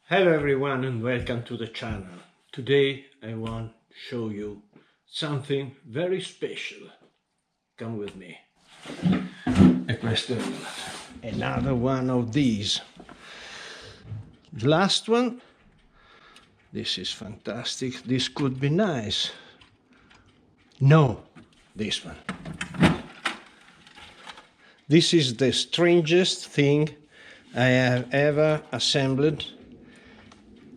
Hello everyone and welcome to the channel. Today I want to show you something very special. Come with me. E questo è another one of these. The last one. This is fantastic. This could be nice. No, this one. This is the strangest thing I have ever assembled.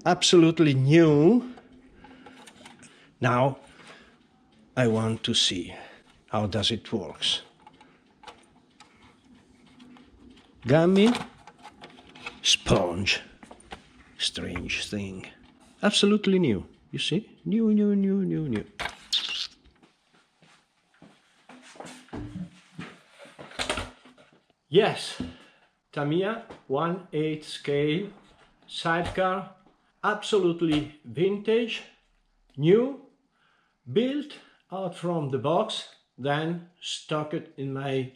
Absolutely new. Now I want to see how does it works. Gummy sponge. Strange thing. Absolutely new. You see? New. Yes, Tamiya 1/8 scale sidecar, absolutely vintage, new, built out from the box, then stocked in my,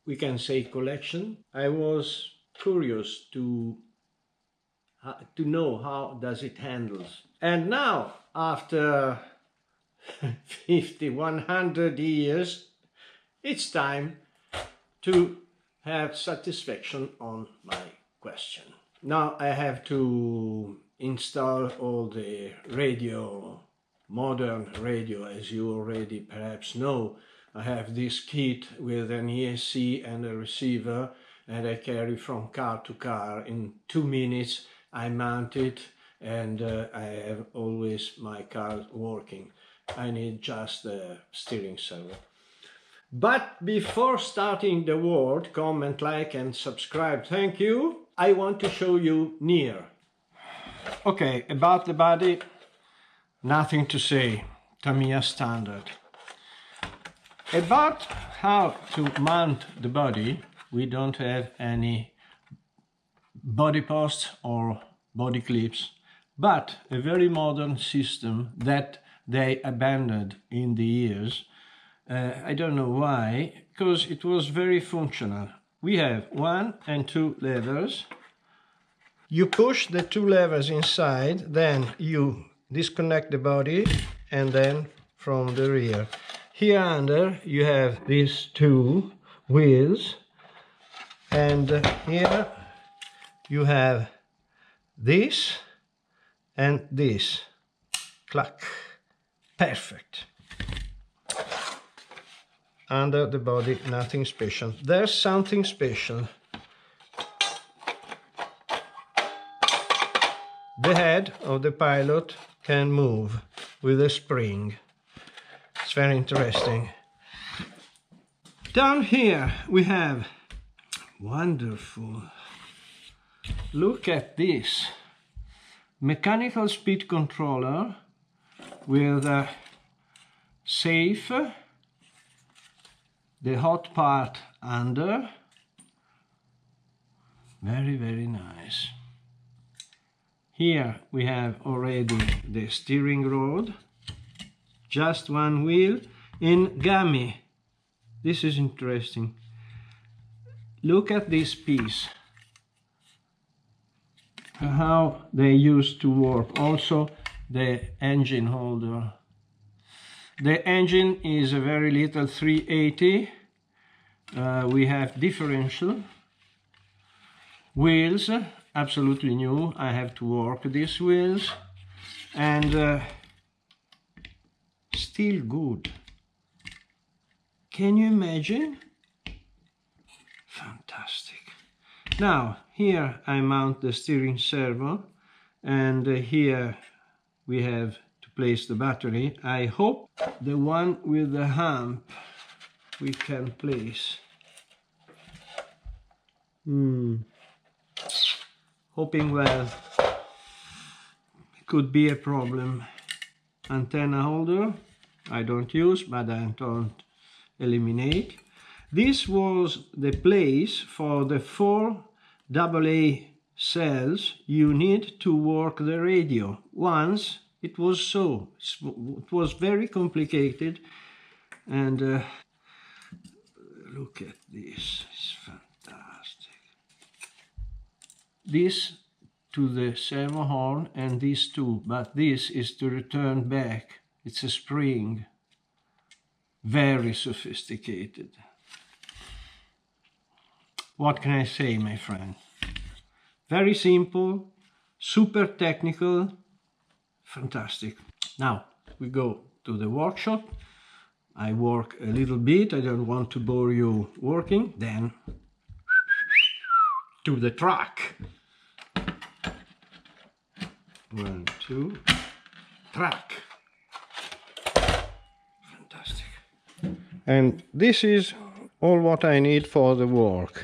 we can say, collection. I was curious to know how does it handles. And now, after 50, 100 years, it's time to have satisfaction on my question. Now I have to install all the radio, modern radio, as you already perhaps know. I have this kit with an ESC and a receiver, and I carry from car to car. In 2 minutes I mount it, and I have always my car working. I need just the steering servo. But before starting the word, comment, like and subscribe, thank you, I want to show you near. Okay, about the body, nothing to say, Tamiya standard. About how to mount the body, we don't have any body posts or body clips, but a very modern system that they abandoned in the years. I don't know why, because it was very functional. We have 1 and 2 levers. You push the 2 levers inside, then you disconnect the body, and then from the rear. Here under you have these 2 wheels, and here you have this and this. Clack. Perfect. Under the body, nothing special. There's something special. The head of the pilot can move with a spring. It's very interesting. Down here we have wonderful. Look at this. Mechanical speed controller with a safe. The hot part under, very nice. Here we have already the steering rod, just 1 wheel in gummy. This is interesting. Look at this piece, how they used to work. Also the engine holder. The engine is a very little 380. We have differential. Wheels, absolutely new. I have to work these wheels. And still good. Can you imagine? Fantastic. Now, here I mount the steering servo. And here we have place the battery. I hope the one with the hump we can place. Hoping well. Could be a problem. Antenna holder I don't use, but I don't eliminate. This was the place for the 4 AA cells you need to work the radio. Once it was so. It was very complicated, and look at this. It's fantastic. This to the servo horn and these two, but this is to return back. It's a spring. Very sophisticated. What can I say, my friend? Very simple, super technical, fantastic. Now we go to the workshop. I work a little bit, I don't want to bore you working. Then to the track. 1, 2, track. Fantastic. And this is all what I need for the work.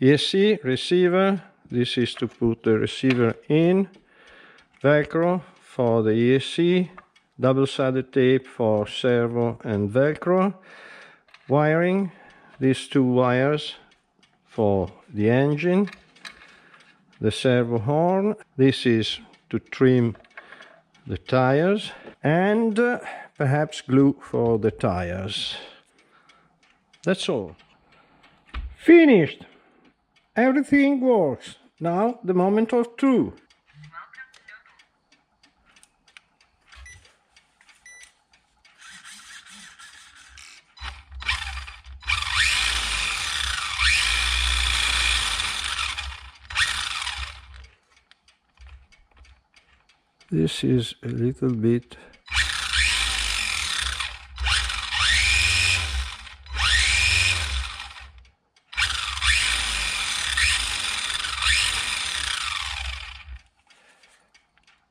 ESC, receiver, this is to put the receiver in, Velcro for the ESC, double-sided tape for servo and Velcro, wiring, these two wires for the engine, the servo horn, this is to trim the tires, and perhaps glue for the tires. That's all. Finished! Everything works. Now the moment of truth. This is a little bit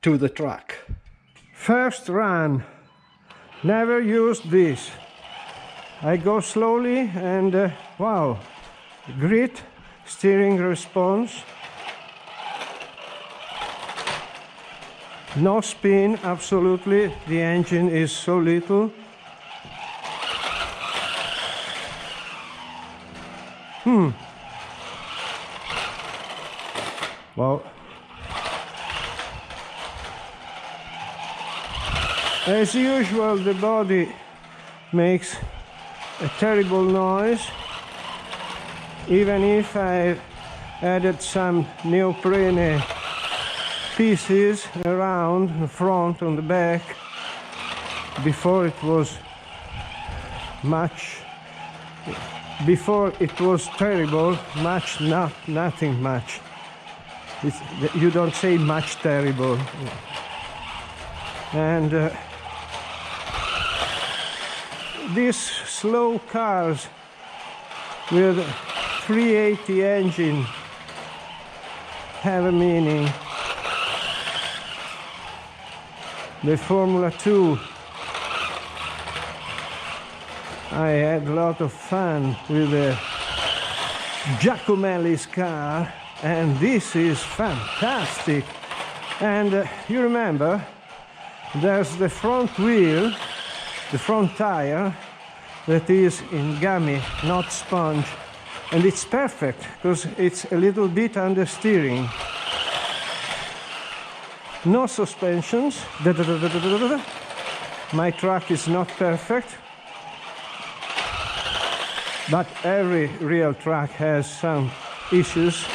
to the track. First run. Never used this. I go slowly and wow, great steering response. No spin, absolutely. The engine is so little. Well, as usual, the body makes a terrible noise. Even if I added some neoprene pieces around the front and the back, before it was terrible, nothing much. You don't say much terrible. And these slow cars with 380 engine have a meaning. The Formula 2, I had a lot of fun with the Giacomelli's car, and this is fantastic. And you remember, there's the front wheel, the front tire, that is in gummy, not sponge, and it's perfect because it's a little bit understeering. No suspensions. My truck is not perfect, but every real truck has some issues.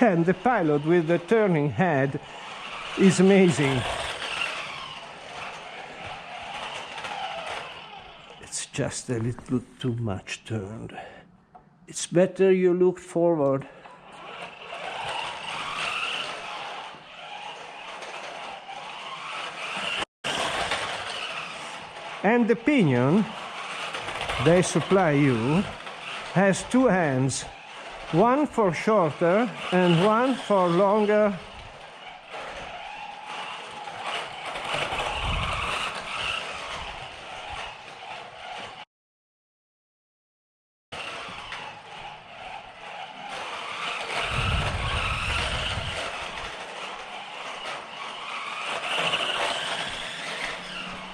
And the pilot with the turning head is amazing. It's just a little too much turned. It's better you look forward. And the pinion they supply you has two hands. One for shorter and one for longer.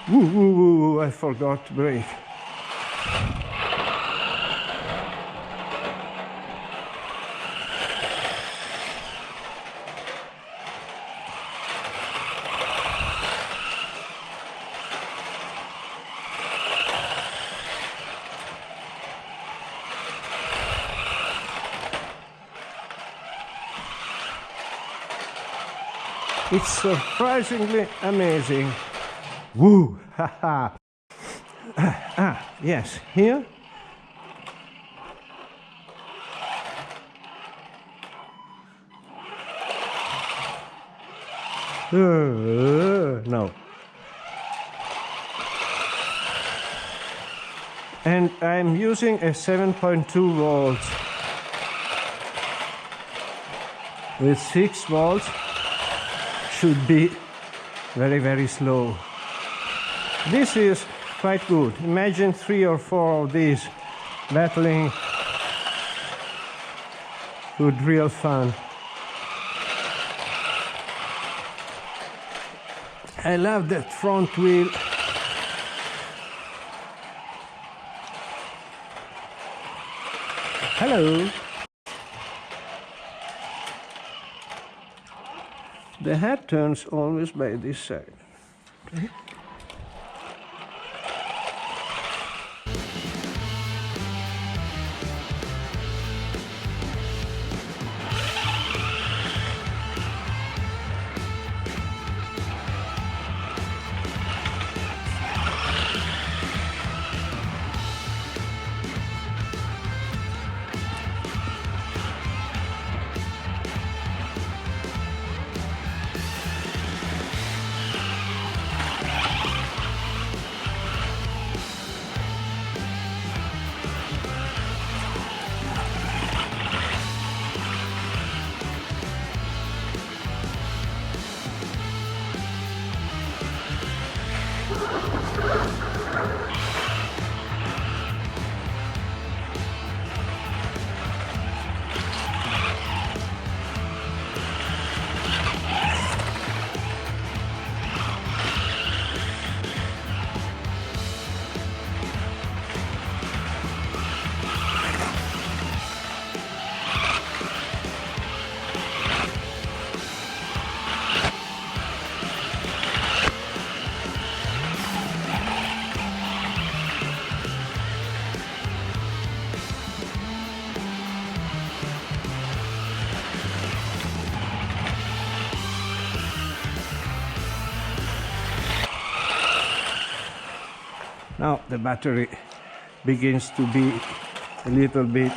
Woo, I forgot to brake. It's surprisingly amazing. Woo! Haha! Yes, here. No. And I'm using a 7.2 volts with 6 volts. Should be very, very slow. This is quite good. Imagine 3 or 4 of these battling. Good, real fun. I love that front wheel. Hello. The head turns always by this side. Okay. Now the battery begins to be a little bit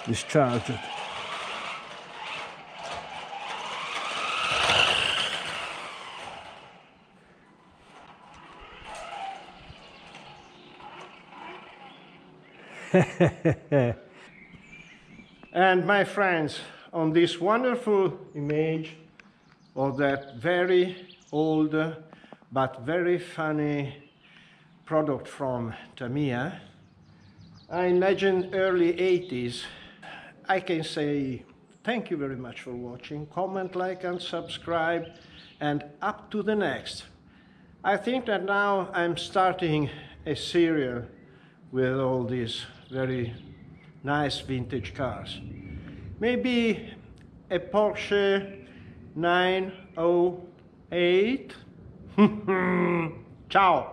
discharged. And my friends, on this wonderful image of that very old but very funny product from Tamiya, I imagine early 80s, I can say thank you very much for watching. Comment, like and subscribe, and up to the next. I think that now I'm starting a serial with all these very nice vintage cars. Maybe a Porsche 908. Ciao!